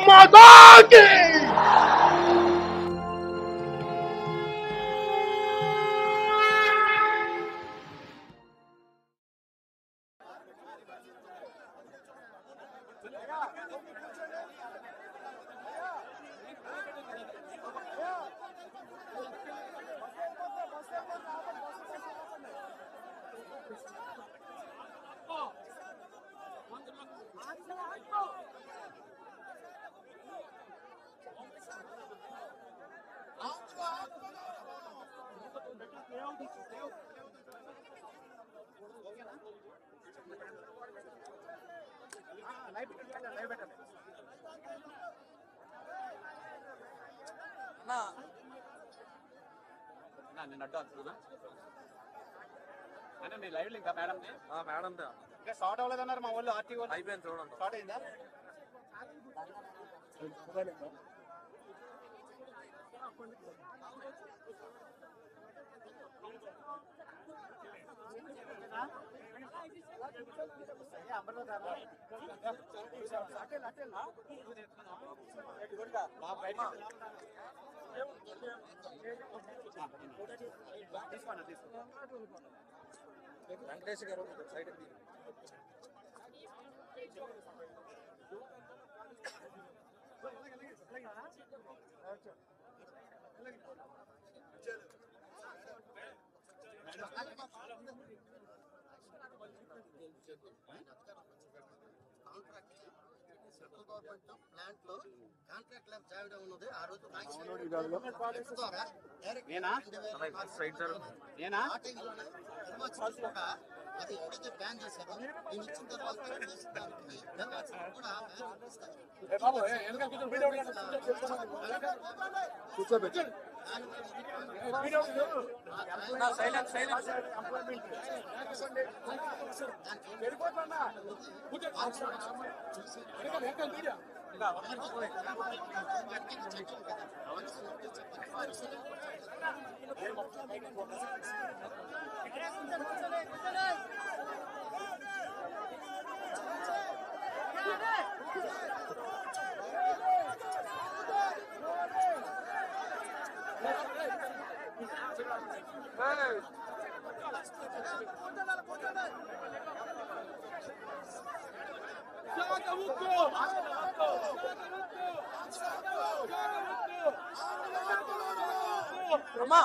माता की। నేను అడ్డు వస్తున్నా అన్న మీ లైవ్ ఇంకా మేడం మేడం ఇంకా స్టార్ట్ అవ్వలేదన్నారు మా వాళ్ళు ఆర్టీ వాళ్ళు అయిపోయింది చూడండి స్టార్ట్ అయిందా వెంకటేష్ గారు సైడ్ సెంట్రల్ గవర్నమెంట్ ప్లాంట్ లో కాంట్రాక్ట్ ల్యాబ్ చేయడం ఉన్నది ఆ రోజు అది ఎప్పుడైతే బ్యాన్ చేశారో నేను ఇచ్చిన తర్వాత కూర్చోబెట్టి అమ్మా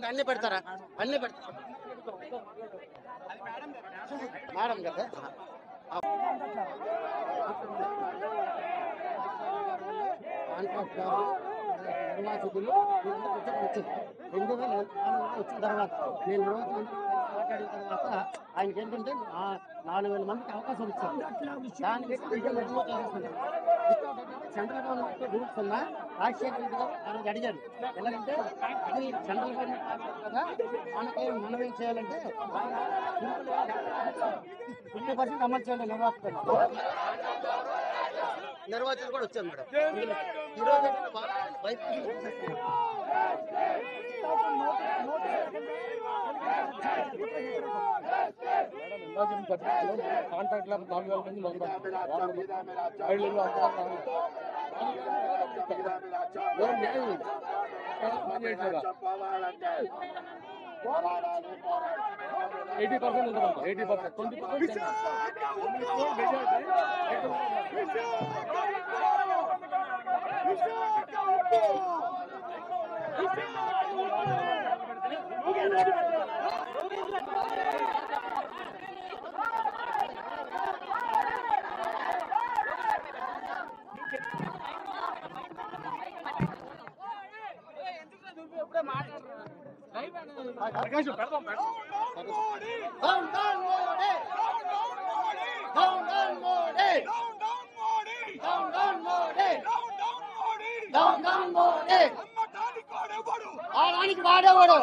అన్ని పెడతారా అన్ని పెడతారా మేడం కదా నిర్వాసితులు వచ్చింది 2004 వచ్చిన తర్వాత నేను మాట్లాడిన తర్వాత ఆయనకి ఏంటంటే 4,000 మందికి అవకాశం ఇచ్చారు. దానికి సెంట్రల్ గవర్నమెంట్ రూల్స్ ఉన్నా రాజశేఖర రెడ్డి గారు ఆ రోజు అడిగారు. ఎలాగంటే ఇది సెంట్రల్ గవర్నమెంట్ కదా మనం ఏం చేయాలంటే 50% అమలు చేయాలి. నిర్వాచకులు కూడా వచ్చారు మేడం. ఈరోజు కాంట్రాక్ట్ 4,000 మంది వాడేవాడు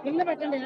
కింద పెట్టండి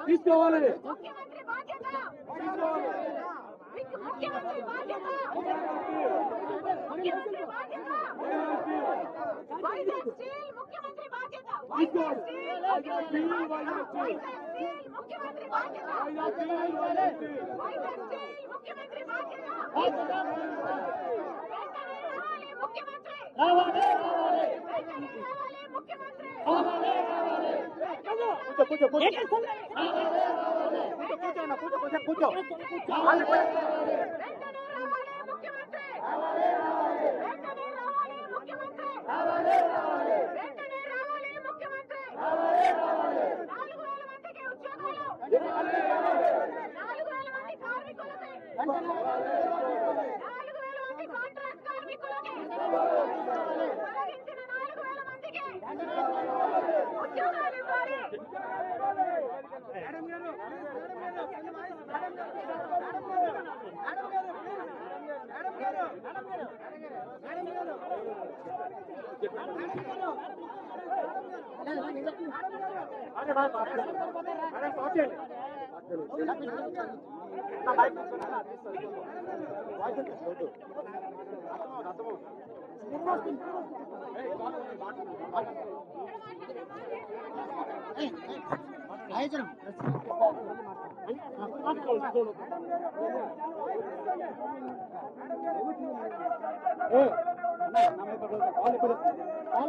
తీసుకోవాలి.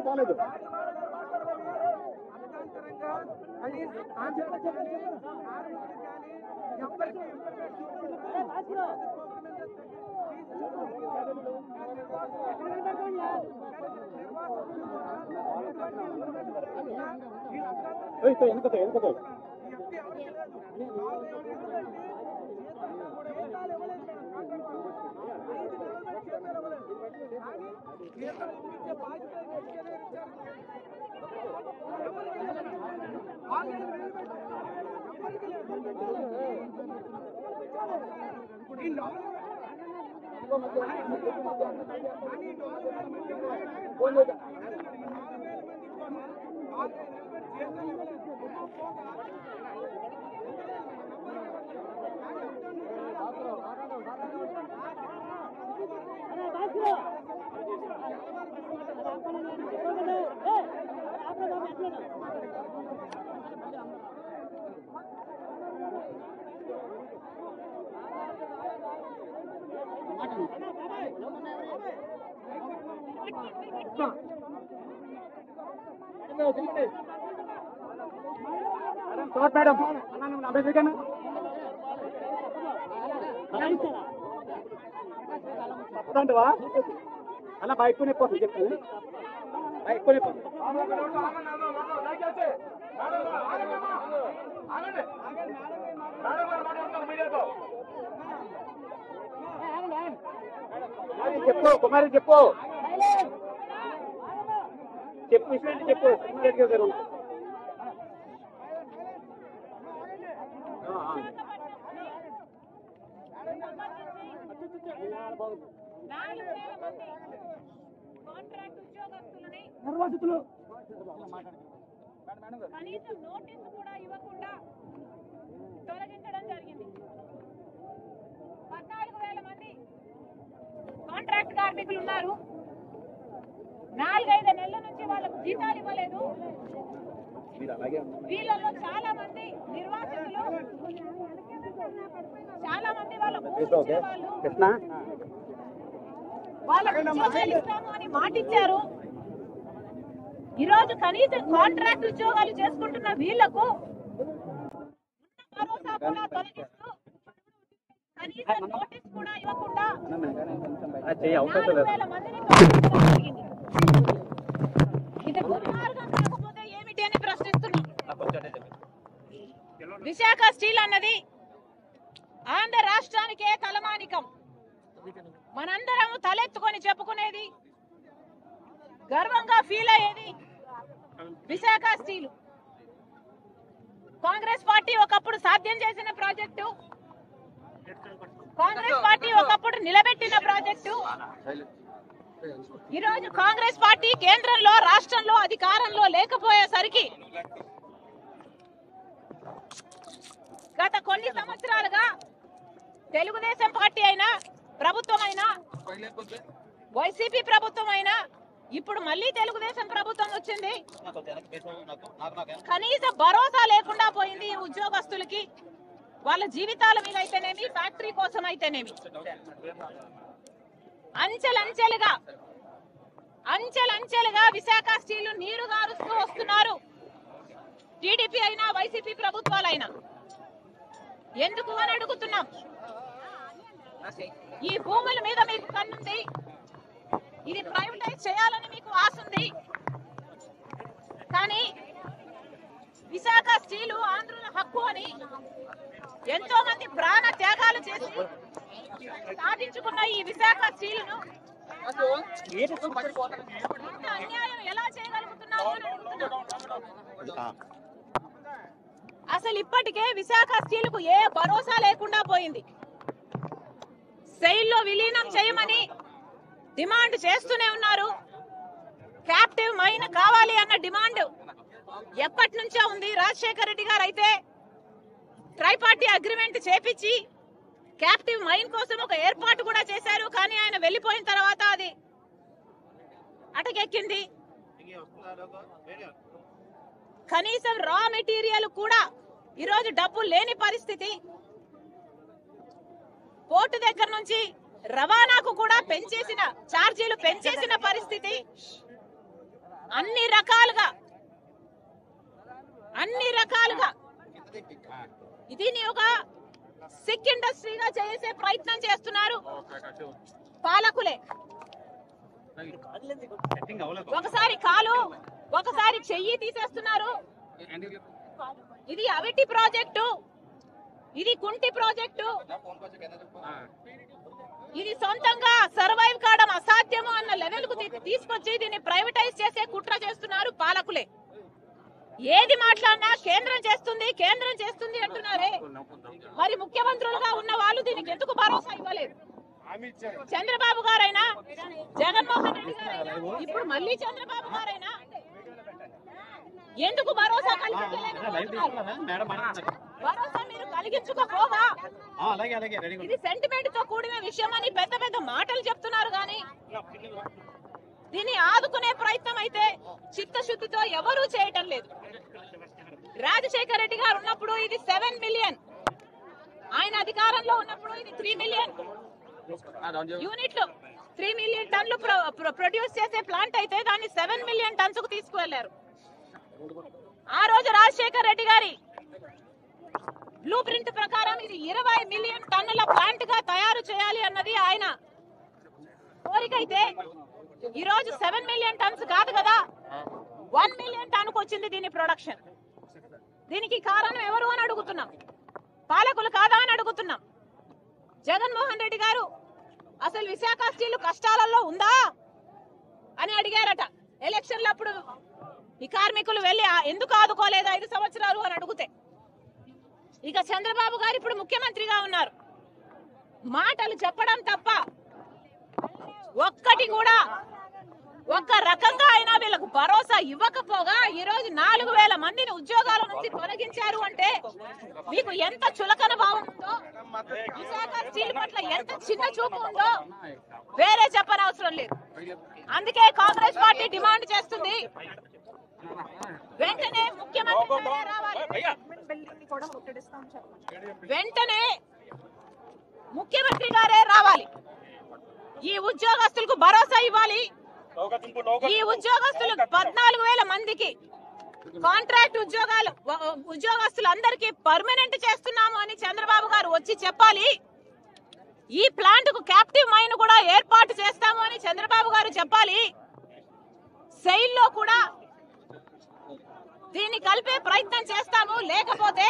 బాలేదు. వెనుకతో మేడం తప్పదంటవా అలా బైక్ కొని పోతుంది చెప్తాను బైక్ కొని చెప్పు కుమారి చెప్పు చెప్పు విషయం చెప్పు గారు నిర్వాసితులు కనీసం నోటీసు కూడా ఇవ్వకుండా తొలగించడం జరిగింది. 14,000 మంది కాంట్రాక్ట్ కార్మికులు ఉన్నారు. 4-5 నెలల నుంచి వాళ్ళకు జీతాలు ఇవ్వలేదు. వీళ్ళలో చాలా మంది నిర్వాసితులు, చాలా మంది వాళ్ళకు వాళ్ళకు ఉద్యోగాలు ఇస్తాము అని మాటిచ్చారు. ఈరోజు కనీసం కాంట్రాక్ట్ ఉద్యోగాలు చేసుకుంటున్న వీళ్లకు భరోసా కూడా తొలగిస్తూ కనీసం నోటీస్ కూడా ఇవ్వకుండా 4,000 మందిని తొలగించడం జరిగింది. ఇది దుర్మార్గం కాకపోతే ఏమిటి అని ప్రశ్నిస్తున్నాం. విశాఖ స్టీల్ అన్నది ఆంధ్ర రాష్ట్రానికే తలమానికం. మనందరం తలెత్తుకొని చెప్పుకునేది, గర్వంగా ఫీల్ అయ్యేది విశాఖ స్టీల్. కాంగ్రెస్ పార్టీ ఒకప్పుడు సాధ్యం చేసిన ప్రాజెక్టు, కాంగ్రెస్ పార్టీ ఒకప్పుడు నిలబెట్టిన ప్రాజెక్టు. ఈరోజు కాంగ్రెస్ పార్టీ కేంద్రంలో, రాష్ట్రంలో అధికారంలో లేకపోయేసరికి గత కొన్ని సంవత్సరాలుగా తెలుగుదేశం పార్టీ అయినా, ప్రభుత్వం అయినా, వైసీపీ ప్రభుత్వం అయినా, ఇప్పుడు మళ్ళీ తెలుగుదేశం ప్రభుత్వం వచ్చింది, కనీస భరోసా లేకుండా పోయింది ఈ ఉద్యోగస్తులకి. వాళ్ళ జీవితాల మీద అయితేనేమి, ఫ్యాక్టరీ కోసం అయితేనేమి అంచెలంచెలుగా విశాఖ స్టీల్ నీరు గారుస్తూ వస్తున్నారు. టీడీపీ అయినా, వైసీపీ ప్రభుత్వాలైనా. ఎందుకు అని అడుగుతున్నాం. ఈ భూముల మీద మీకు కన్నుంది, ఇది ప్రైవేటైజ్ చేయాలని మీకు ఆశ ఉంది. కానీ విశాఖ స్టీలు ఆంధ్రుల హక్కు అని ఎంతో మంది ప్రాణ త్యాగాలు చేసి సాధించుకున్న ఈ విశాఖ స్టీలును ఇంత అన్యాయం ఎలా చేయగలుగుతున్నాము అని అడుగుతున్నాం. అసలు ఇప్పటికే విశాఖ స్టీల్ కు ఏ భరోసా లేకుండా పోయింది. సెయిల్లో విలీనం చేయమని డిమాండ్ చేస్తూనే ఉన్నారు. క్యాప్టివ్ మైన్ కావాలి అన్న డిమాండ్ ఎప్పటి నుంచో ఉంది. రాజశేఖర రెడ్డి గారు అయితే ట్రైపార్టీ అగ్రిమెంట్ చేపించి క్యాప్టివ్ మైన్ కోసం ఒక ఏర్పాటు కూడా చేశారు. కానీ ఆయన వెళ్ళిపోయిన తర్వాత అది అటకెక్కింది. కనీసం రా మెటీరియల్ కూడా ఈరోజు డబ్బు లేని పరిస్థితి. పోర్టు దగ్గర నుంచి రవాణాకు కూడా ఛార్జీలు పెంచేసిన పరిస్థితి. అన్ని రకాలుగా దీన్ని ఒక సిక్ ఇండస్ట్రీగా చేసే ప్రయత్నం చేస్తున్నారు పాలకులే. ఒకసారి కాలు, ఒకసారి చెయ్యి తీసేస్తున్నారు. ఇది అవిటి ప్రాజెక్టు, ఇది కుంటి ప్రాజెక్టు. ఇది సొంతంగా సర్వైవ్ కావడం అసాధ్యము అన్న లెవెల్ కు తీసుకొచ్చి దీన్ని ప్రైవేటైజ్ చేసే కుట్ర చేస్తున్నారు పాలకులే. ఏది మాట్లాడినా కేంద్రం చేస్తుంది అంటున్నారే. మరి ముఖ్యమంత్రులుగా ఉన్న వాళ్ళు దీనికి ఎందుకు భరోసా ఇవ్వలేదు? చంద్రబాబు గారైనా, జగన్మోహన్ రెడ్డి గారైనా, ఇప్పుడు మళ్ళీ చంద్రబాబు గారైనా ఎందుకు భరోసా భరోసా మీరు కలిగించుకోపోగా ఇది సెంటిమెంట్ తో కూడిన విషయం అని పెద్ద పెద్ద మాటలు చెప్తున్నారు. కానీ దీన్ని ఆదుకునే ప్రయత్నం అయితే చిత్తశుద్ధితో ఎవరూ చేయటం లేదు. రాజశేఖర రెడ్డి గారు ఉన్నప్పుడు ఇది 7 మిలియన్, ఆయన అధికారంలో ఉన్నప్పుడు ఇది 3 మిలియన్ యూనిట్లు, 3 మిలియన్ టన్లు ప్రొడ్యూస్ చేసే ప్లాంట్ అయితే దాన్ని 7 మిలియన్ టన్స్ కు తీసుకువెళ్లారు. ఆ రోజు రాజశేఖర రెడ్డి గారి బ్లూ ప్రింట్ ప్రకారం ఇది 20 మిలియన్ టన్నుల ప్లాంట్ గా తయారు చేయాలి అన్నది ఆయన కోరిక. అయితే ఈ రోజు 7 మిలియన్ టన్స్ కాదు కదా, 1 మిలియన్ టన్ కు వచ్చింది దీని ప్రొడక్షన్. దీనికి కారణం ఎవరు అని అడుగుతున్నాం, పాలకులు కాదా అని అడుగుతున్నాం. జగన్మోహన్ రెడ్డి గారు అసలు విశాఖ స్టీల్ కష్టాలలో ఉందా అని అడిగారట ఎలక్షన్లు అప్పుడు. ఈ కార్మికులు వెళ్ళి ఎందుకు ఆదుకోలేదు 5 సంవత్సరాలు అని అడిగితే, ఇక చంద్రబాబు గారు ఇప్పుడు ముఖ్యమంత్రిగా ఉన్నారు. మాటలు చెప్పడం తప్ప ఒక్కటి కూడా ఒక్క రకంగా అయినా వీళ్ళకు భరోసా ఇవ్వకపోగా ఈ రోజు 4000 మందిని ఉద్యోగాల నుంచి తొలగించారు అంటే మీకు ఎంత చులకన భావం ఉందో, విశాఖ స్టీల్ పట్ల ఎంత చిన్న చూపు ఉందో వేరే చెప్పనవసరం లేదు. అందుకే కాంగ్రెస్ పార్టీ డిమాండ్ చేస్తుంది, వెంటనే ముఖ్యమంత్రి రావాలి, వెంటనే ముఖ్యమంత్రి గారే రావాలి. ఈ ఉద్యోగస్తులకు భరోసా ఇవ్వాలి. ఈ ఉద్యోగస్తులు 14,000 మందికి కాంట్రాక్ట్ ఉద్యోగస్తులందరికీ పర్మనెంట్ చేస్తున్నాము అని చంద్రబాబు గారు వచ్చి చెప్పాలి. ఈ ప్లాంట్ కు క్యాప్టివ్ మైన్ కూడా ఏర్పాటు చేస్తాము అని చంద్రబాబు గారు చెప్పాలి. సెయిల్ లో కూడా దీన్ని కలిపే ప్రయత్నం చేస్తాము, లేకపోతే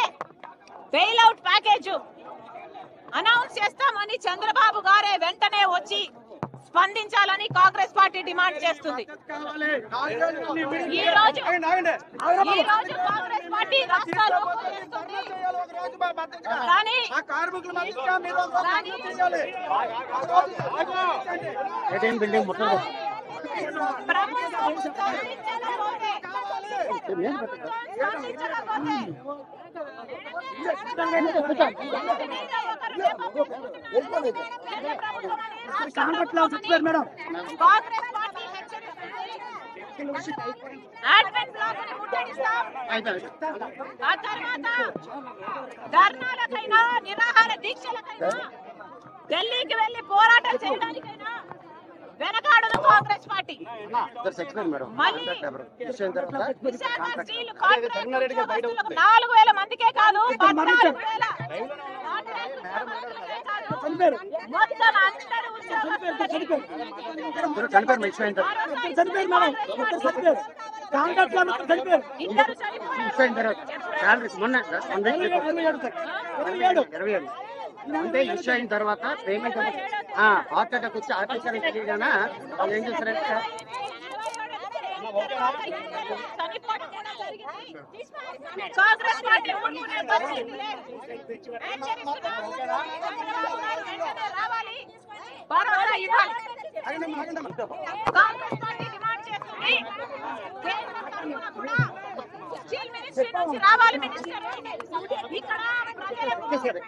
బెయిల్ అవుట్ ప్యాకేజ్ అనౌన్స్ చేస్తామని చంద్రబాబు గారే వెంటనే వచ్చి స్పందించాలని కాంగ్రెస్ పార్టీ డిమాండ్ చేస్తుంది. ఈ రోజు కాంగ్రెస్ పార్టీ రాష్ట్రాలు కానీ ధర్నాలకైనా నిరాహార దీక్షలకైనా ఢిల్లీకి వెళ్లి పోరాటం చేయడానికైనా వెనకాడదు Congress party. Visakha steel contract 4,000 మందికే కాదు, 14,000 మొత్తం అందరూ అంటే ఇష్యూ అయిన తర్వాత పేమెంట్ హార్ట్ అటాక్ వచ్చి ఆర్టికల్ తెలియగానే వాళ్ళు ఏం చేస్తారంటే కాంగ్రెస్ పార్టీ రావాలి, భరోసా ఇవ్వాలి. కాంగ్రెస్ పార్టీ డిమాండ్ చేస్తుంది కేంద్ర కూడా స్టీల్ మినిస్ట్రీ నుంచి రావాలి మినిస్టర్. ఇక్కడ వచ్చేసారు.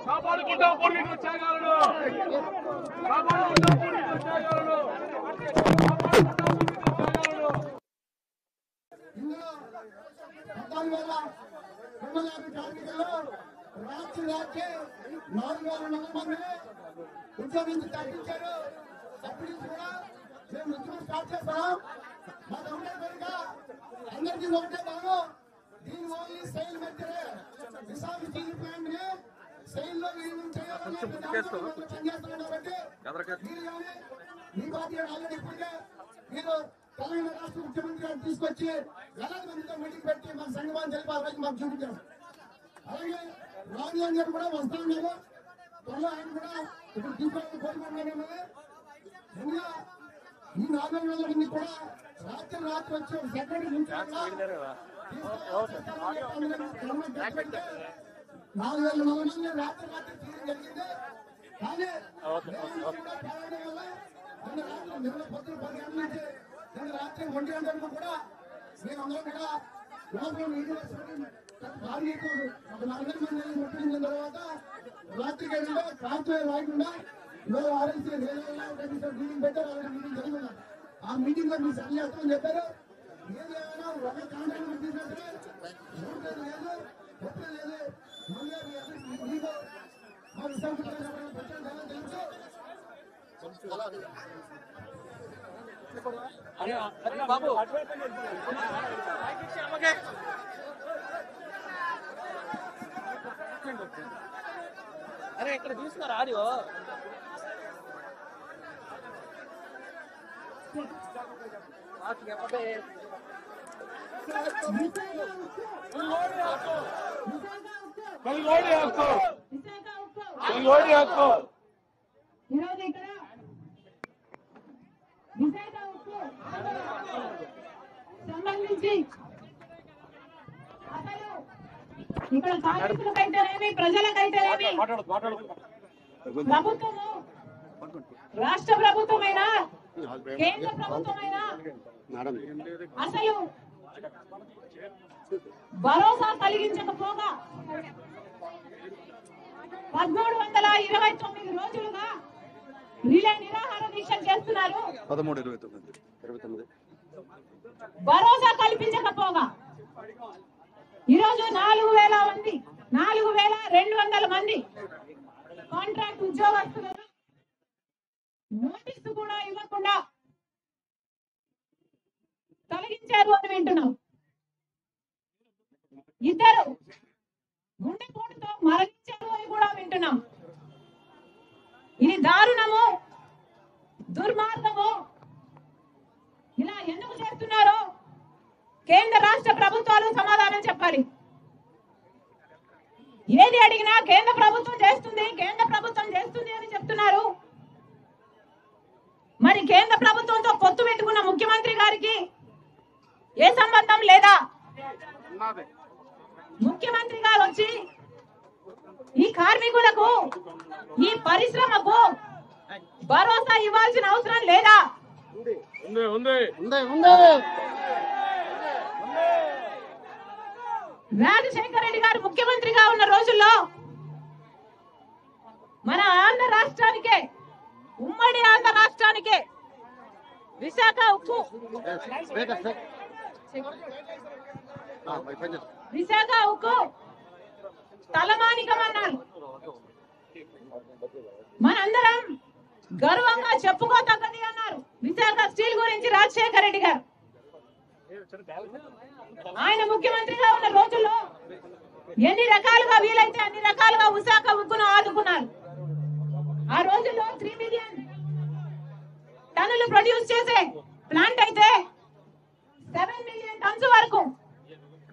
కాపాడుకుంటాం పూర్వీకుల ఉద్యోగాలను, కాపాడుకుంటాం పూర్వీకుల ఉద్యోగాలను. ఇందులో 14,250 కార్మికులు రాత్రి 4,400 మందిని ఉద్యోగించి తగ్గించారు. అప్పటి నుంచి కూడా మేము ఉద్యోగం స్టార్ట్ చేస్తాం. మాకు ఒకటే కనుక అందరికీ ఒకటే బాగు. దీని only SAIL material Visakha steel plant ని సెయిల్ లో మీరు చేయాలని పనిచేస్తున్నారు. కాబట్టి మీరు కానీ మీ పార్టీ ఆల్రెడీ ఇప్పటికే మీరు తెలంగాణ రాష్ట్ర ముఖ్యమంత్రి గారిని తీసుకొచ్చి వేలాది మందితో మీటింగ్ పెట్టి మన సంఘాన్ని తెలిపాలని మాకు చూపించారు. అలాగే రాజు అని చెప్పి కూడా వస్తా ఉన్నారు. త్వరలో ఆయన కూడా ఇప్పుడు తీసుకోవాలని కోరుకుంటున్నాను. ఇంకా ఈ 4,000 మంది కూడా రాత్రి వచ్చి ఒక సెక్రటరీ నుంచి 4,000 మంది రాత్రి తీయడం జరిగింది. కానీ నిన్న పొద్దున 10 గంటల నుంచి నిన్న రాత్రి 1 గంట వరకు కూడా మేమందరం కూడా లోపల నీటి కార్మికులు ఒక 40 మంది ముట్టించిన తర్వాత రాత్రి గంటలో కాంతో రాయకుండా ఇవాళ ఆర్ఎల్సీ మీటింగ్ పెట్టారు. అలాంటి మీటింగ్ జరిగింది. ఆ మీటింగ్ లో మీరు సరి చేస్తామని చెప్పారు. ఏదేమైనా ఒక కాంట్రాక్ట్ తీసినట్టే లేదు, ఎప్పుడు లేదు. ముందే మీకు మా విశాఖపట్నం తెలుసు. బాబు అరే ఇక్కడ తీసుకురా ఆడియో. ఈరోజు ఇక్కడ విశాఖ ఉక్కు సంబంధించి అసలు ఇక్కడ కార్మికులకైతేనేమి ప్రజలకైతేనేమి ప్రభుత్వము రాష్ట్ర ప్రభుత్వమైనా కేంద్ర ప్రభుత్వమైనా అసలు భరోసా కలిగించకపోగా 1329 రోజులుగా రిలే నిరాహార దీక్షలు చేస్తున్నారు. 13, 29. భరోసా కల్పించకపోగా ఈరోజు 4,200 మంది కాంట్రాక్ట్ ఉద్యోగస్తులను నోటీసు కూడా ఇవ్వకుండా తొలగించారు అని వింటున్నాం. ఇద్దరు గుండెపోటుతో మరణించారు అని కూడా వింటున్నాం. ఇది దారుణము, దుర్మార్గము. ఇలా ఎందుకు చేస్తున్నారో కేంద్ర రాష్ట్ర ప్రభుత్వాలు సమాధానం చెప్పాలి. ఏది అడిగినా కేంద్ర ప్రభుత్వం చేస్తుంది, కేంద్ర ప్రభుత్వం చేస్తుంది అని చెప్తున్నారు. మరి కేంద్ర ప్రభుత్వంతో పొత్తు పెట్టుకున్న ముఖ్యమంత్రి గారికి ఏ సంబంధం లేదా? ముఖ్యమంత్రి గారు వచ్చి ఈ కార్మికులకు, ఈ పరిశ్రమకు భరోసా ఇవ్వాల్సిన అవసరం లేదా? రాజశేఖర రెడ్డి గారు ముఖ్యమంత్రిగా ఉన్న రోజుల్లో మన ఆంధ్ర రాష్ట్రానికే, ఉమ్మడి ఆంధ్ర రాష్ట్రానికే విశాఖ ఉక్కు తలమానికమన్నారు. మనందరం గర్వంగా చెప్పుకోతగ్గది అన్నారు విశాఖ స్టీల్ గురించి రాజశేఖర రెడ్డి గారు. ఆయన ముఖ్యమంత్రిగా ఉన్న రోజుల్లో ఎన్ని రకాలుగా వీలైతే అన్ని రకాలుగా విశాఖ ఉక్కును ఆదుకున్నారు. ఆ రోజుల్లో 3 మిలియన్ టన్నులు ప్రొడ్యూస్ చేసే ప్లాంట్ అయితే 7 మిలియన్ టన్స్ వరకు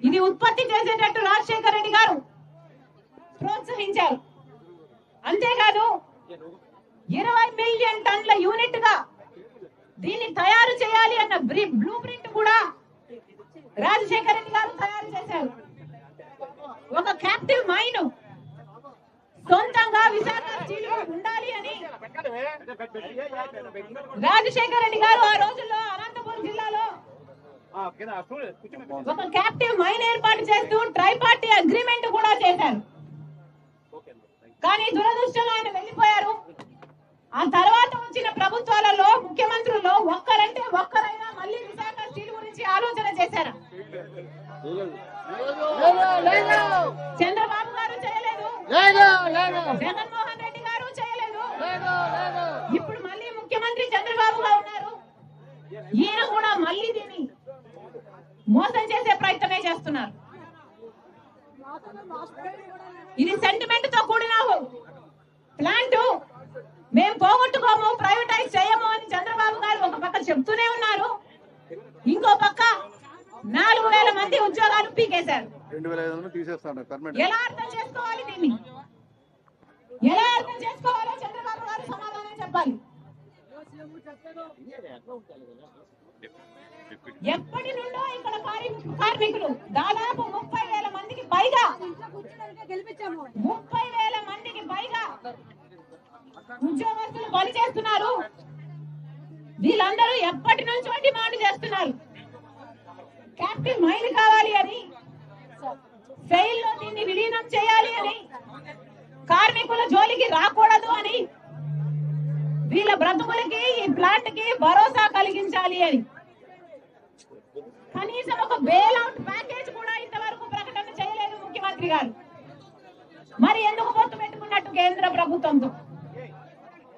ఇది ఉత్పత్తి చేసేటట్టు రాజశేఖర రెడ్డి గారు ప్రోత్సహించారు. అంతేకాదు 20 మిలియన్ టన్నుల యూనిట్ గా దీన్ని తయారు చేయాలి అన్న బ్లూ ప్రింట్ కూడా రాజశేఖర రెడ్డి గారు తయారు చేశారు. ఒక క్యాప్టివ్ మైన్ సొంతంగా విశాఖ స్టీల్ ఉండాలి అని రాజశేఖర రెడ్డి గారు ఆ రోజుల్లో అనంతపురం జిల్లాలో ఒక క్యాప్టివ్ మైన్ ఏర్పాటు చేస్తూ ట్రైపార్టీ అగ్రిమెంట్ కూడా చేశారు. కానీ దురదృష్టంగా ఆయన వెళ్ళిపోయారు. ఆ తర్వాత వచ్చిన ప్రభుత్వాలలో ముఖ్యమంత్రుల్లో ఒక్కరంటే ఒక్కరైనా మళ్ళీ విశాఖ స్టీల్ గురించి ఆలోచన చేశారా? చంద్రబాబు గారు చేయలేదు, జగన్మోహన్ రెడ్డి గారు చేయలేదు. ఇప్పుడు మళ్ళీ ముఖ్యమంత్రి చంద్రబాబు గారు ఉన్నారు. ఈయన కూడా మళ్ళీ దీన్ని మోసం చేసే ప్రయత్నమే చేస్తున్నారు. ఇది సెంటిమెంట్ తో కూడిన ప్లాంట్. మేము పోగొట్టుకోము, ప్రైవేటైజ్ చేయము అని చంద్రబాబు గారు ఒక పక్క చెప్తూనే ఉన్నారు. ఇంకో పక్క 4000 మంది ఉద్యోగాలు పీకేశారు. 2500 తీసేస్తాను. ఎలా అర్థం చేసుకోవాలి దీన్ని? ఎలా అర్థం చేసుకోవాలో చంద్రబాబు గారు సమాధానం చెప్పాలి. ఎప్పటి నుండో ఇక్కడ కార్మికులు దాదాపు 30,000 మందికి పైగా 30,000 మందికి పైగా ఉద్యోగస్తులు పనిచేస్తున్నారు. వీళ్ళందరూ ఎప్పటి నుంచో డిమాండ్ చేస్తున్నారు. క్యాప్టివ్ మైన్ కావాలి అని, సెయిల్ లో దీన్ని విలీనం చేయాలి అని, కార్మికుల జోలికి రాకూడదు అని, వీళ్ళ బ్రతుకులకి ఈ ప్లాంట్ కి భరోసా కలిగించాలి అని. కనీసం ఒక బెయిల్అవుట్ ప్యాకేజ్ కూడా ఇంతవరకు ప్రకటన చేయలేదు ముఖ్యమంత్రి గారు. మరి ఎందుకు పొత్తు పెట్టుకున్నట్టు కేంద్ర ప్రభుత్వంతో,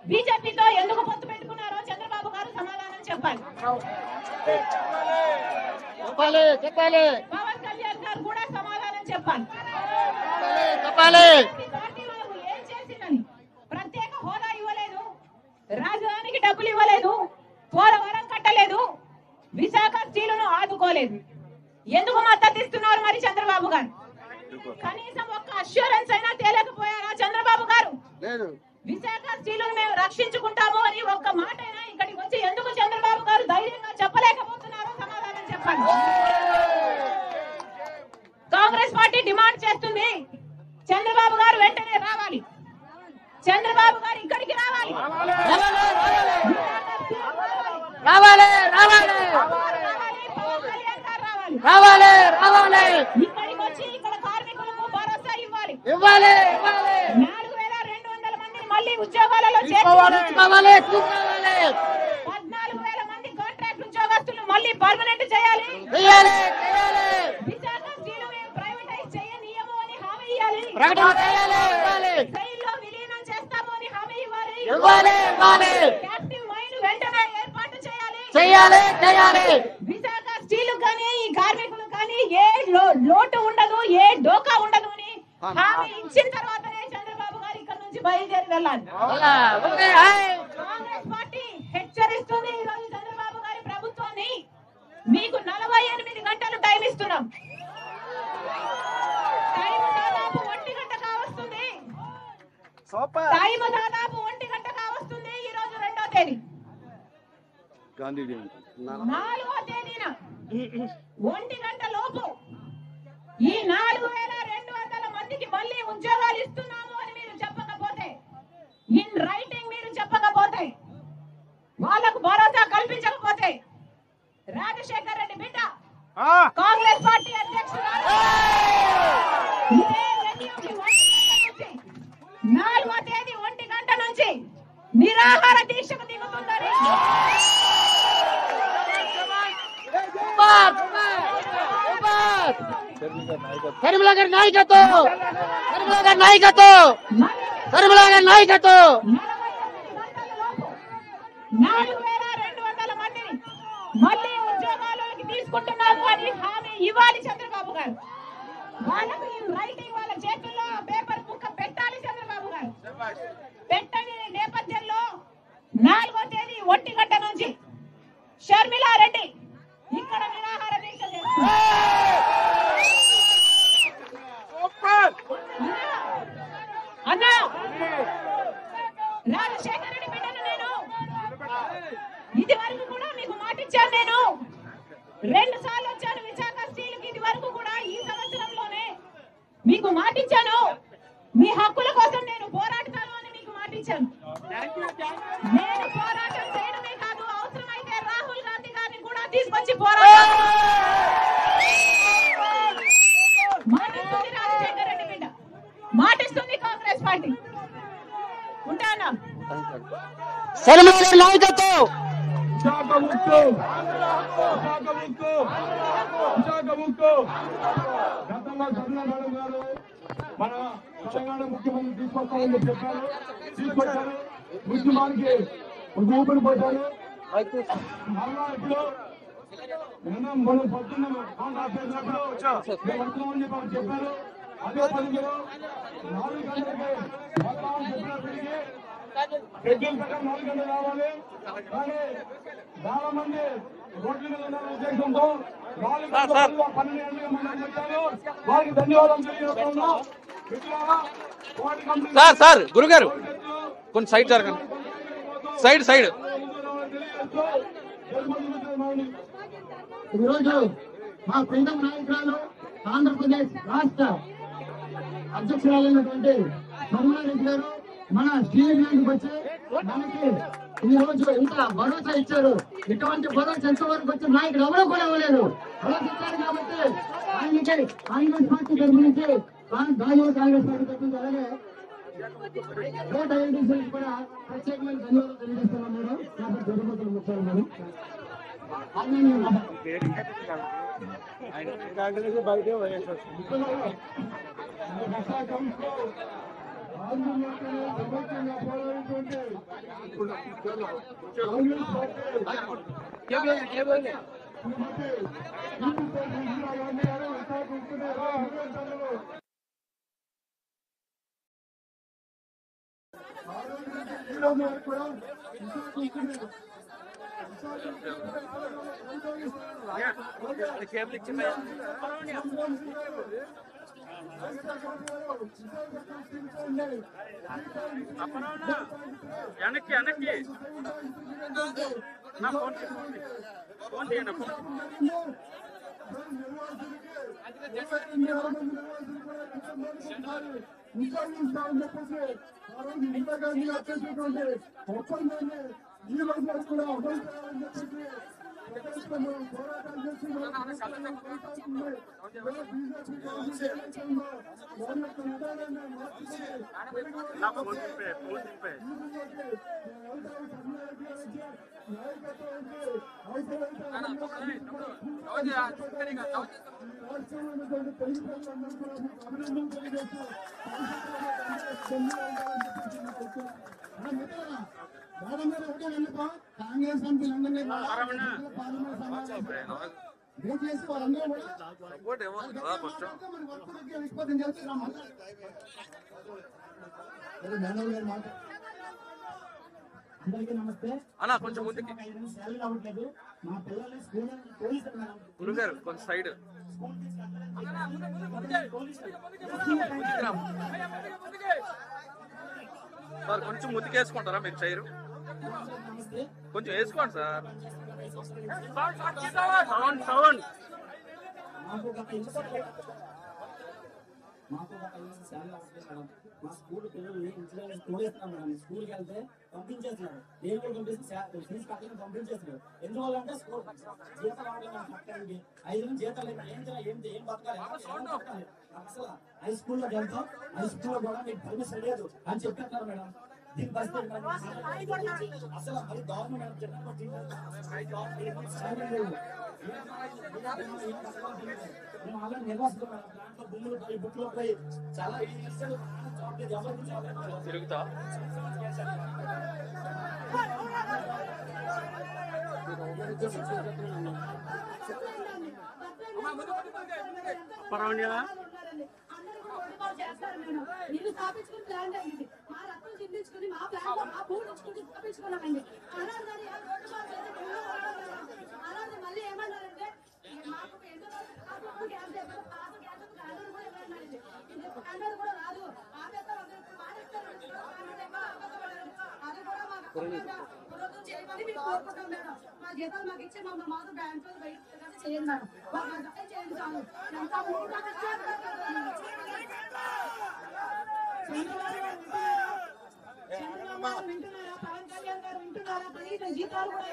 బీజేపీతో ఎందుకు పొత్తు పెట్టుకున్నారో చంద్రబాబు గారు సమాధానం చెప్పాలి. పవన్ కళ్యాణ్ గారు కూడా సమాధానం చెప్పాలి. పార్టీ వాళ్ళు ఏం చేసిందని? ప్రత్యేక హోదా ఇవ్వలేదు, రాజధానికి డబ్బులు ఇవ్వలేదు, పోలవరం కట్టలేదు, విశాఖ స్టీలును ఆదుకోలేదు. ఎందుకు మద్దతు ఇస్తున్నారు మరి చంద్రబాబు గారు? కనీసం ఒక్క అష్యూరెన్స్ అయినా తేలేకపోయారా చంద్రబాబు గారు? విశాఖ స్టీలును మేము రక్షించుకుంటాము అని ఒక్క మాట అయినా ఇక్కడికి వచ్చి ఎందుకు చంద్రబాబు గారు ధైర్యంగా చెప్పలేకపోతున్నారో సమాధానం చెప్పండి. కాంగ్రెస్ పార్టీ డిమాండ్ చేస్తుంది, చంద్రబాబు గారు వెంటనే రావాలి, చంద్రబాబు గారు ఇక్కడికి రావాలి, ఇక్కడికి వచ్చి ఇక్కడ కార్మికులకు భరోసా ఇవ్వాలి. 4200 మందిని మళ్ళీ ఉద్యోగాలలో చేర్చుకోవాలి. 14,000 మంది కాంట్రాక్ట్ ఉద్యోగస్తులు మళ్ళీ పర్మనెంట్ చేయాలి. విశాఖ స్టీల్ మేము ప్రైవేటైజ్ చేయనీయము అని హామీ ఇవ్వాలి. సెయిల్లో విలీనం చేస్తాము అని హామీ ఇవ్వాలి. క్యాప్టివ్ మైన్ వెంటనే ఏర్పాటు చేయాలి. విశాఖ స్టీల్ కానీ ఈ కార్మికులు కానీ ఏ లోటు ఉండదు, ఏ డోకా ఉండదు అని హామీ ఇచ్చిన తర్వాతనే చంద్రబాబు గారు ఇక్కడ నుంచి బయలుదేరి వెళ్ళాలి. కాంగ్రెస్ పార్టీ హెచ్చరిస్తుంది ఈ రోజు చంద్రబాబు గారి ప్రభుత్వాన్ని, మీకు 48 గంటలు టైం ఇస్తున్నాం. టైం దాదాపు 1 గంట కావస్తుంది. టైం దాదాపు 1 గంట కావస్తుంది. ఈ రోజు 2వ తేదీ, 4వ తేదీన 1 గంట లోపు ఈ 4200 మందికి మళ్ళీ ఉద్యోగాలు ఇస్తున్నాము అని మీరు చెప్పకపోతే, ఇన్ రైటింగ్ మీరు చెప్పకపోతే, వాళ్ళకు భరోసా కల్పించకపోతే, రాజశేఖర్ రెడ్డి బిడ్డ కాంగ్రెస్ పార్టీ అధ్యక్షురాలు 4వ తేదీ 1 గంట నుంచి నిరాహార దీక్షకు దిగుతుందని కరీంనగర్ గారి నాయకత్వం 4200 మందిని మళ్ళీ ఉద్యోగాలలోకి తీసుకుంటున్నాము అని హామీ ఇవ్వాలి చంద్రబాబు గారు. వాళ్ళకు రైటింగ్ వాళ్ళ చేతుల్లో పేపర్ బుక్ పెట్టాలి చంద్రబాబు గారు. పెట్టని నేపథ్యంలో 4వ తేదీ 1 గంట నుంచి షర్మిలారెడ్డి ఇక్కడ నిరాహార దీక్ష చేస్తారు. అన్నా రాజశేఖర రెడ్డి బిడ్డను నేను ఇది వరకు కూడా మీకు మాట ఇచ్చాను. నేను 2 సార్లు వచ్చాను విశాఖ మీకు మాటిచ్చాను, మీ హక్కుల కోసం నేను పోరాడతాను అని మీకు మాటిచ్చాను. నేను పోరాటం చేయడమే కాదు, అవసరమైతే రాహుల్ గాంధీ గారిని కూడా తీసుకొచ్చి పోరాటం మాటిస్తుంది రాజశేఖర రెడ్డి బిడ్డ, మాటిస్తుంది కాంగ్రెస్ పార్టీ. ఉంటానా నాయకత్వం గతంలో సర్నా మేడం గారు మన తెలంగాణ ముఖ్యమంత్రి తీసుకొస్తారని చెప్పారు, తీసుకొచ్చారు. ఉద్యమానికి ఊపిరి పోతారు. మళ్ళా ఇప్పుడు మనం పొద్దున్న కాంగ్రెస్ చేసినప్పుడు మేము వస్తున్నామని చెప్పి చెప్పారు. అదే పనిలో 4 గంటలకి వస్తామని చెప్పినప్పటికీ షెడ్యూల్ ప్రకారం 4 గంటలు రావాలి. కానీ చాలా మంది రోడ్ల మీద ఉన్న ఉద్దేశంతో 4 గంటల 12 గంటలకు మనం వచ్చారు. వారికి ధన్యవాదాలు తెలియజేస్తున్నాం. సార్ గురుగారు కొంచెం సైడ్ జరగండి, సైడ్ ఈరోజు మా ప్రీతం నాయకురాలు ఆంధ్రప్రదేశ్ రాష్ట్ర అధ్యక్షురాలైనటువంటి సర్మారెడ్డి గారు మన స్టేడియంకి వచ్చి మనకి ఈ రోజు ఇంత భరోసా ఇచ్చారు. ఇటువంటి భరోసా ఎంతవరకు వచ్చిన నాయకులు ఎవరో కూడా ఇవ్వలేదు. భరోసా ఇచ్చారు కాబట్టి ఆయనకి కాంగ్రెస్ పార్టీ తరఫు నుంచి కాంగ్రెస్ పార్టీ తరఫు నుంచి అలాగే రోడ్ ఐడెంటిఫికేషన్ కూడా ప్రత్యేకమైన ధన్యవాదాలు తెలియజేస్తున్నాం మేడం. నాకు జరుగుతున్న ముఖ్యాలు మేడం. వెనక్కి నా ఫోన్ చేయండి. ఈ రోజు కూడా పోరాటం చేసి కాంగ్రెస్ ఎంపీలందరినీ దయచేసి వాళ్ళందరూ అందరికీ నమస్తే అన్నా. కొంచెం ముందుకి శాలరీ అవ్వట్లేదు. మా పిల్లల్ని స్కూల్ పోలీసు గురుగారు కొంచెం సైడ్ సార్, కొంచెం ముందుకేసుకుంటారా మీరు చైరు? కొంచెం వేసుకోండి సార్. సౌండ్ మాకు ఒక 5 శాలరీ అవసరం మేడం. మా స్కూల్ పిల్లల్ని ఇంట్లో తోడేస్తున్నాం మేడం. స్కూల్కి వెళ్తే పంపించేస్తున్నారు. నేను కూడా పంపిస్తే ఫీజు కట్టని పంపించేస్తున్నారు. ఎందువల్లంటే స్కూల్ జీతాలు రావట్లేదు. కట్టడానికి 5 నుంచి జీతాలు ఏం బతకాలి అసలు హై స్కూల్లోకి వెళ్తాం. హై స్కూల్లో కూడా మీకు పర్మిషన్ లేదు అని చెప్పేస్తున్నారు మేడం. దీని పరిస్థితి అసలు మరి గవర్నమెంట్ మేము అలా నిర్వహిస్తున్నాం. దాంట్లో భూములు పోయి బుట్లు పోయి చాలా తిరుగుతా నేను స్థాపించుకుని ప్లాన్ అయింది. మా రక్తం చిందించుకుని మా ప్లాన్ లో మా భూమి ఇచ్చుకుని స్థాపించుకున్నామండి. అలాగే మళ్ళీ ఏమన్నారంటే మాకు కూడా రాదు. అది కూడా కోరుకుంటాం మేడం. మా జీతాలు మాకు ఇచ్చి మమ్మల్ని మాకు బ్యాంక్ చేయండి మేడం. చేయండి చాలు. చంద్రబాబు గారు వింటున్నారా? పవన్ కళ్యాణ్ గారు వింటున్నారా? కనీసం జీతాలు కూడా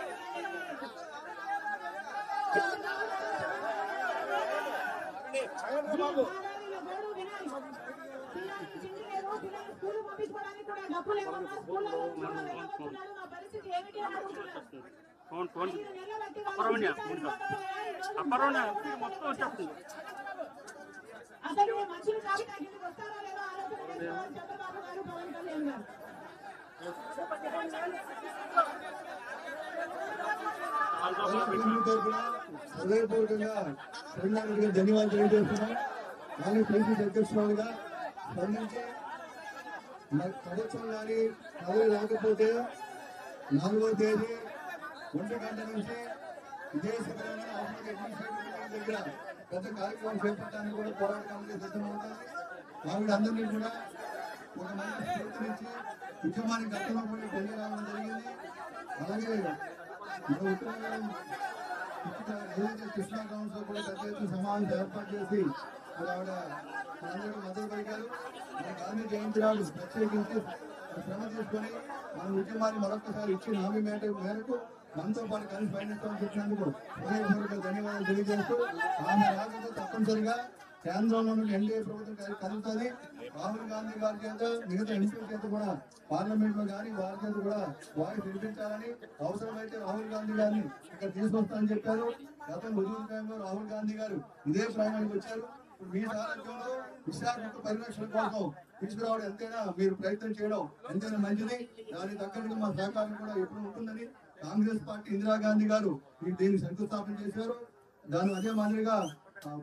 స్కూల్ పంపించుకోవడానికి కూడా డబ్బులు ఏమన్నా స్కూల్లో వెళ్ళబోతున్నాడు. మా పరిస్థితి ఏమిటి అని అడుగుతున్నారు. అసలు మనుషులు జాబితా కిందకి వస్తారో లేదో ఆలోచన చేసుకోవాలి చంద్రబాబు గారు, పవన్ కళ్యాణ్ గారు. హృదయపూర్వకంగా తెలంగాణకి ధన్యవాదాలు తెలియజేస్తున్నాం. కానీ పిసిసి అధ్యక్షులుగా స్పందించి ప్రభుత్వం కానీ పదవి రాకపోతే 4వ తేదీ 1 గంట నుంచి ఇదే శిబిరంలో అడ్మినిస్ట్రేటివ్ దగ్గర పెద్ద కార్యక్రమం చేపట్టడానికి కూడా పోరాటానికి సిద్ధమవుతుంది. ఆవిడ అందరినీ కూడా ఒక మంచి స్ఫూర్తినిచ్చి ఉద్యమానికి గతంలో కూడా ఢిల్లీ రావడం జరిగింది. అలాగే ఏదైతే కృష్ణా కౌన్సిల్ కూడా పెద్ద ఎత్తున సమావేశం ఏర్పాటు చేసి ఆవిడ మనందరికీ మద్దతు పలికారు. మన గాంధీ జయంతి నాడు ప్రత్యేకించి శ్రమ తీసుకొని మన ఉద్యమాన్ని మరొకసారి ఇచ్చిన హామీ మేరకు మనతో పాటు కలిసి పయనిస్తామని చెప్పినందుకు హృదయపూర్వక ధన్యవాదాలు తెలియజేస్తూ ఆమె రాకపోతే తప్పనిసరిగా కేంద్రంలో నుండి ఎన్డీఏ ప్రభుత్వం కలుగుతుంది. రాహుల్ గాంధీ గారి చేత మిగతా ఎంపీల చేత కూడా పార్లమెంట్ లో కానీ వారి చేత కూడా వాయిస్ వినిపించాలని, అవసరమైతే రాహుల్ గాంధీ గారిని ఇక్కడ తీసుకొస్తానని చెప్పారు. గతం ఉద్యమ టైంలో రాహుల్ గాంధీ గారు ఇదే ప్రయాణానికి వచ్చారు. మీ సారథ్యంలో విశాఖకు పరిరక్షణ కోసం తీసుకురావడం ఎంతైనా మీరు ప్రయత్నం చేయడం ఎంతైనా మంచిది. దానికి తగ్గట్టుగా మా సహకారం కూడా ఎప్పుడు ఉంటుందని కాంగ్రెస్ పార్టీ ఇందిరాగాంధీ గారు దీన్ని శంకుస్థాపన చేశారు. దాని అదే మాదిరిగా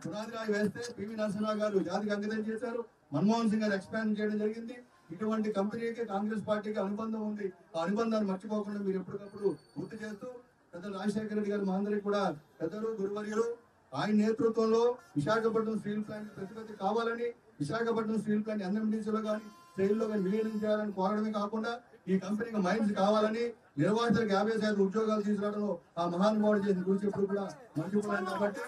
పునాది రాయి వేస్తే పివి నరసింహరావు గారు జాతికి అంకితం చేశారు. మన్మోహన్ సింగ్ గారు ఎక్స్పాండ్ చేయడం జరిగింది. ఇటువంటి కంపెనీకి కాంగ్రెస్ పార్టీకి అనుబంధం ఉంది. ఆ అనుబంధాన్ని మర్చిపోకుండా మీరు ఎప్పటికప్పుడు గుర్తు చేస్తూ పెద్దలు రాజశేఖర రెడ్డి గారు మా అందరికీ కూడా పెద్దలు గురువర్యులు ఆయన నేతృత్వంలో విశాఖపట్నం స్టీల్ ప్లాంట్ ప్రతిపత్తి కావాలని, విశాఖపట్నం స్టీల్ ప్లాంట్ ఎన్ఎండిసిలో కానీ స్టీల్లో కానీ విలీనం చేయాలని కోరడమే కాకుండా ఈ కంపెనీకి మైన్స్ కావాలని, నిర్వాసితులకు 50% ఉద్యోగాలు తీసుకురావడంలో ఆ మహానుభావుడు చేసిన గురించి ఎప్పుడు కూడా మర్చిపోలేదు. కాబట్టి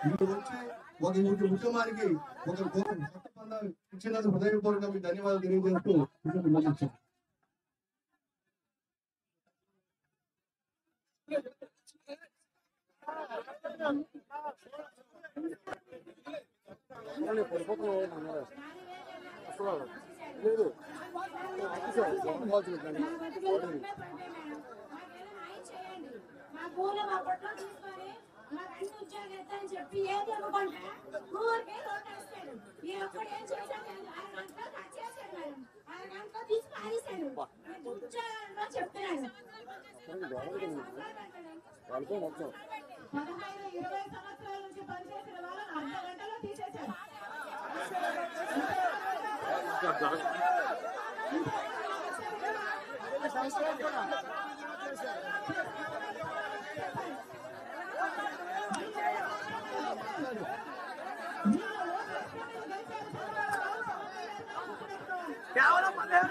మీరు వచ్చి ఒక ఉద్యమానికి ఒక ఇచ్చినందుకు హృదయపూర్వకంగా మీకు ధన్యవాదాలు తెలియజేస్తూ ముగించాం. మా పూల మా పొట్టలో తీసుకొని మాకు అన్ని ఉద్యోగాలు ఎత్తాని చెప్పి ఏది ఇవ్వకుండా ఊరికే రోడ్డేస్తాడు. ఈ ఒక్కడు ఏం చేశాడు? 6 గంటలో కట్ చేశాడు మేడం. 6 గంటలో తీసి పారేశాడు. ఉద్యోగాల్లో చెప్తున్నాడు 15-20 సంవత్సరాల నుంచి పనిచేసిన వాళ్ళని అర్ధ గంటలో తీసేశారు. కేవలం 15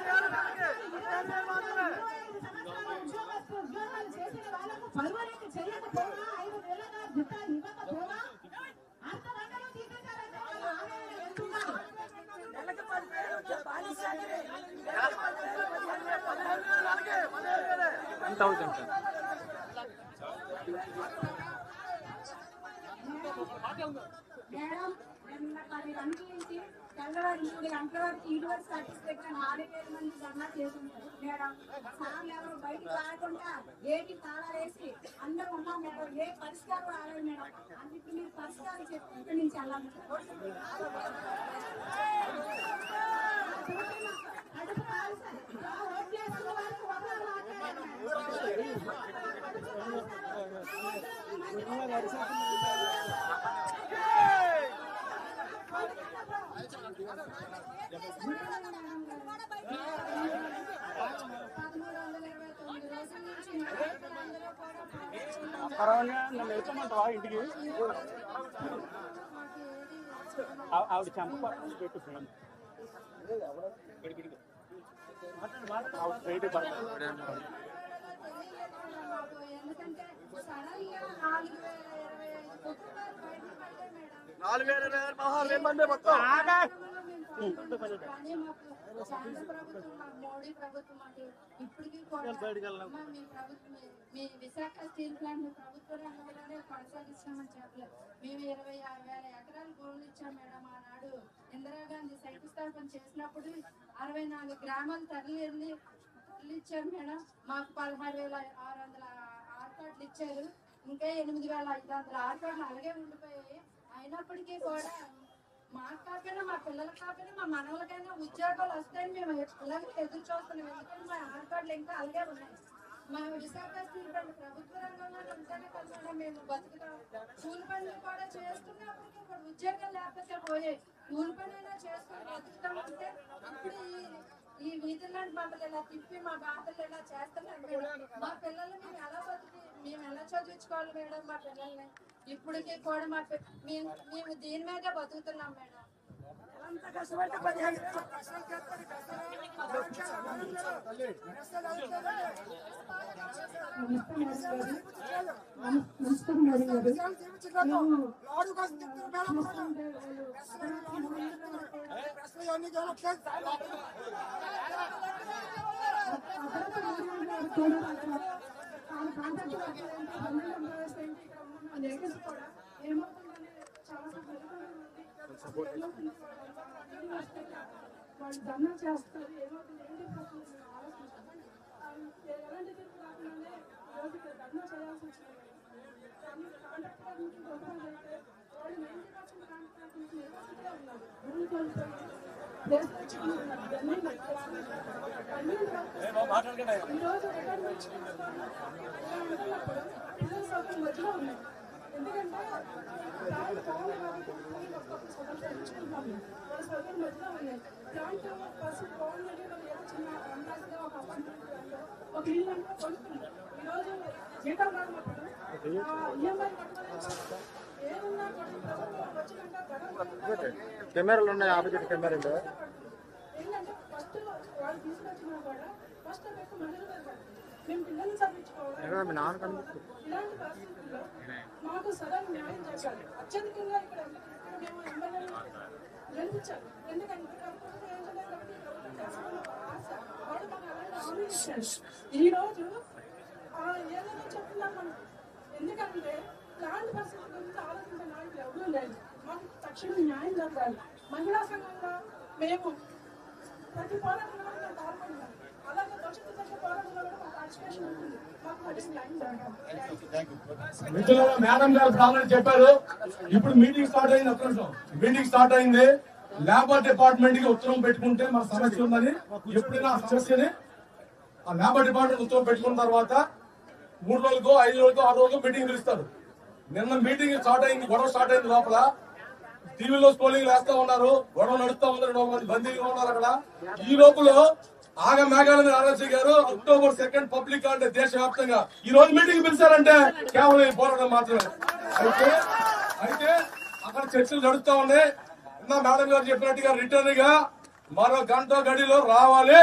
ఉద్యోగాలు చేసిన వాళ్ళకు పర్వాలేదు చేయకపోగా 5 నెలలుగా జీతాలు ఇవ్వకపోగా అర్ధ గంటలో తీసేశారంటే ఆవేదన వెళ్తున్నారు. ఎంత అవుతుంది సార్? మేడం నిన్న 10 గంటల నుంచి తెల్లవారు 3 గంటల వరకు యూనివర్సిటీ సర్టిఫికేట్ 4,000 మంది ధర్నా చేస్తున్నారు మేడం. సార్లు ఎవరు బయటకు రాకుండా గేటి తాళాలేసి అందరూ ఉన్నాం మేడం. ఏ పరిష్కారం రాలేదు మేడం. అందుకు మీరు పరిష్కారం చెప్పి ఇక్కడి నుంచి వెళ్ళాలి. అడుగు కాదు సార్. ఓట్లు వేసుకున్న వారికి ఒకరు నన్ను వెళ్తామంటావా ఇంటికి? ఆవిడ చెంప పెట్టు ఫోన్ ఎందుకంటే సడన్ గా 4,020 కుటుంబాలు బయటకు పడ్డాయి మేడం. కానీ మాకు కేంద్ర ప్రభుత్వం మాకు మోడీ ప్రభుత్వం మాకు ఇప్పటికీ కూడా మీ ప్రభుత్వం మీ విశాఖ స్టీల్ ప్లాంట్ ప్రభుత్వ రంగంలోనే కొనసాగిస్తామని చెప్పలేదు. మేము 26,000 ఎకరాలు భూములు ఇచ్చాం మేడం. ఆనాడు ఇందిరాగాంధీ శంకుస్థాపన చేసినప్పుడు 64 గ్రామాలు తరలిచ్చారు మేడం. మాకు 16,600 ఆర్కాట్లు ఇచ్చారు. ఇంకా 8,500 ఆర్కాట్లు అలాగే ఉండిపోయాయి. అయినప్పటికీ కూడా మాకు కాకపోయినా మా పిల్లలకు కాకపోయినా మా మనవలకైనా ఉద్యోగాలు వస్తాయని మేము అలాగే ఎదురు చూస్తున్నాం. ఎందుకంటే మా ఆర్కాట్లు ఇంకా అలాగే ఉన్నాయి. మా విశాఖ స్టీల్ ప్లాంట్ ప్రభుత్వ రంగంలో ఉంటేనే కదా మేము బతుకుతాం. కూలి పనులు కూడా చేస్తున్నప్పటికీ ఇప్పుడు ఉద్యోగాలు లేకపోతే పోయాయి. కూలి పనైనా చేసుకుని బతుకుతాం అంటే ఇప్పుడు ఈ వీధులను మమ్మల్ని ఇలా తిప్పి మా బాధలు ఇలా చేస్తున్నారు మేడం. మా పిల్లల్ని మేము ఎలా చదివించుకోవాలి మేడం మా పిల్లల్ని? ఇప్పటికీ కూడా మేము దీని మీద బతుకుతున్నాం మేడం. నమస్కారం మేడం గారు. వాళ్ళు ధర్నా చేస్తారు. ఏమవుతుంది ఏంటి ఎలాంటి తీర్పు రాకుండానే రోజు ధర్నా చేయాల్సి వచ్చింది. కానీ కాంట్రాక్టర్ నుంచి గొప్పలు అయితే వాళ్ళు 90% కాంట్రాక్టర్ నుంచి నిర్వహిస్తూనే ఉన్నారు. భూమి కోల్పోయి ప్లేస్ తెచ్చుకున్నారు. ఈరోజు రిటర్న్ తెచ్చుకున్నప్పుడు పిల్లల సౌకర్యం మధ్యలో ఉన్నాయి. ఎందుకంటే దాని బాగుంది కాబట్టి తెచ్చుకుంటాము. వాళ్ళ సౌకర్యం మధ్యలో ఉన్నాయి. దాంట్లో పరిస్థితి బాగుందంటే వాళ్ళు ఏదో చిన్న అందాజుగా ఒక అపార్ట్మెంట్ ఒక ఇల్లు అంటే కొనుక్కున్నారు. ఈరోజు జీతం రానప్పుడు ఈఎంఐ కట్టుకోలేదు. ఏమున్నా ప్రభుత్వం వచ్చినాక కెమెరాలు ఉన్నాయి. ఆపోజిట్ కెమెరాలు ఏంటంటే ఫస్ట్ వాళ్ళు తీసుకొచ్చినా కూడా ఫస్ట్ పెట్టి మహిళలు పెడతారు. మేము పిల్లల్ని చదివించుకోవాలి. ఇలాంటి పరిస్థితుల్లో మాకు సరైన న్యాయం చేశారు. అత్యధికంగా ఇక్కడ మేము ఎమ్మెల్యేలు గెలిపించారు. ఎందుకంటే వాడు మాకు అలాంటి హామీ ఇచ్చారు. ఈరోజు ఏదైనా చెప్తున్నాం మనం. ఎందుకంటే ఇలాంటి పరిస్థితుల గురించి ఆలోచించే నాయకులు ఎవరూ లేదు. మాకు తక్షణం న్యాయం జరగాలి. మహిళా సంఘంగా మేము ప్రతి పోరాటంలో మేము పాల్గొన్నాం. అలాగే భవిష్యత్తు తగ్గ పోరాటంలో కూడా మాకు పార్టిసిపేషన్ ఉంటుంది. మాకు మళ్ళీ న్యాయం జరగాలి. మిత్రులు మేడం గారు ఆల్రెడీ చెప్పారు. ఇప్పుడు మీటింగ్ స్టార్ట్ అయింది. ఒక్క నిమిషం. మీటింగ్ స్టార్ట్ అయింది. లేబర్ డిపార్ట్మెంట్ కి ఉత్తరం పెట్టుకుంటే మన సమస్య ఉందని ఎప్పుడైనా ఆ సమస్యని ఆ లేబర్ డిపార్ట్మెంట్ ఉత్తరం పెట్టుకున్న తర్వాత 3 రోజులకో 5 రోజులకో 6 రోజులకో మీటింగ్ పిలుస్తారు. నిన్న మీటింగ్ స్టార్ట్ అయింది. గొడవ స్టార్ట్ అయింది. లోపల టీవీలో స్కోలింగ్ వేస్తా ఉన్నారు. గొడవ నడుస్తా ఉన్నారు. 2 మంది బందీగా ఉన్నారు అక్కడ. ఈ లోపల ఆగ మేఘాల ఆర్ఎస్సీ గారు అక్టోబర్ 2 పబ్లిక్ హాలిడే దేశవ్యాప్తంగా ఈ రోజు మీటింగ్ పిలిచారంటే కేవలం ఈ పోరాటం మాత్రమే. అయితే అక్కడ చర్చలు నడుస్తా ఉన్నాయి. మేడం గారు చెప్పినట్టుగా రిటర్న్ గా మరో గంట గడిలో రావాలి.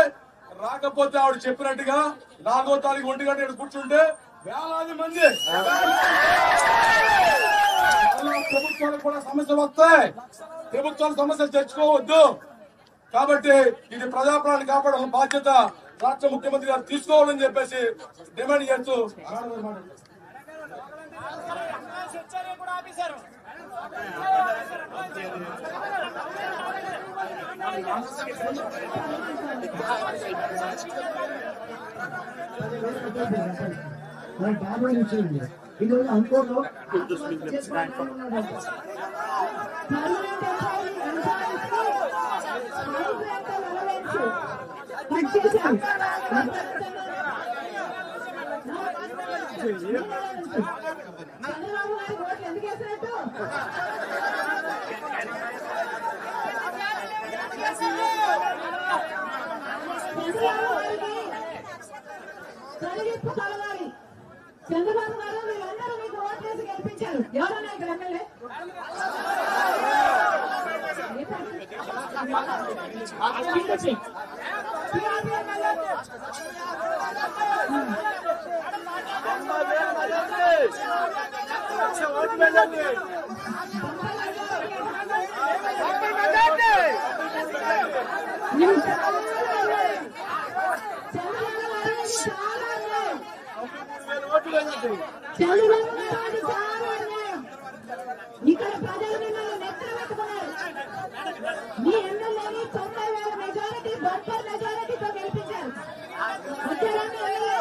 రాకపోతే ఆవిడ చెప్పినట్టుగా 4వ తారీఖు 1 గంట ఇక్కడ కూర్చుంటే వేలాది మంది ప్రభుత్వాలకు కూడా సమస్యలు వస్తాయి. ప్రభుత్వాలు సమస్యలు తెచ్చుకోవద్దు. కాబట్టి ఇది ప్రజాప్రాణాన్ని కాపాడాల్సిన బాధ్యత రాష్ట్ర ముఖ్యమంత్రి గారు తీసుకోవాలని చెప్పేసి డిమాండ్ చేస్తూ అనుకోను చంద్రబాబు గారి ఓట్లు ఎందుకు వేసినట్టు చంద్రబాబు గారు వీళ్ళందరూ మీకు ఓట్లేసి గెలిపించారు. ఎవరన్నా ఇక్కడ ఎమ్మెల్యే ఇక్కడ ప్రజలు మిమ్మల్ని నెత్తిన పెట్టుకున్నారు. మీ ఎమ్మెల్యేని 90,000 మెజారిటీ బంపర్ మెజారిటీతో గెలిపించారు. వచ్చారండి ఎమ్మెల్యే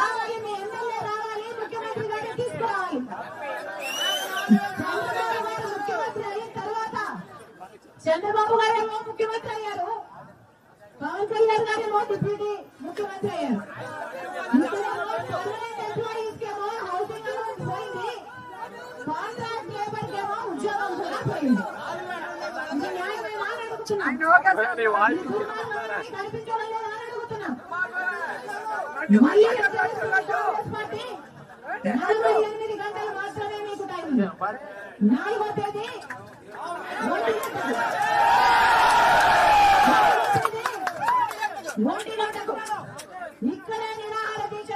రావాలి. మీ ఎమ్మెల్యే రావాలి, ముఖ్యమంత్రి గారిని తీసుకురావాలి. ముఖ్యమంత్రి అయిన తర్వాత చంద్రబాబు గారేమో ముఖ్యమంత్రి అయ్యారు, పవన్ కళ్యాణ్ గారేమో డిప్యూటీ ముఖ్యమంత్రి అయ్యారు. పర్మనెంట్ ఎంప్లాయీస్ కేమో హౌసింగ్ అలౌన్స్ పోయింది, కాంట్రాక్ట్ లేబర్ కేమో ఉద్యోగం కూడా పోయింది. ఇది న్యాయమేనా అని అడుగుతున్నాం. కనిపించడం లేదా అని అడుగుతున్నాం. మళ్ళీ కాంగ్రెస్ పార్టీ 48 గంటలు మాత్రమే మీకు టైం. 4వ తేదీ ఒంటి గంటకు ఇక్కడే నిరాహార దీక్ష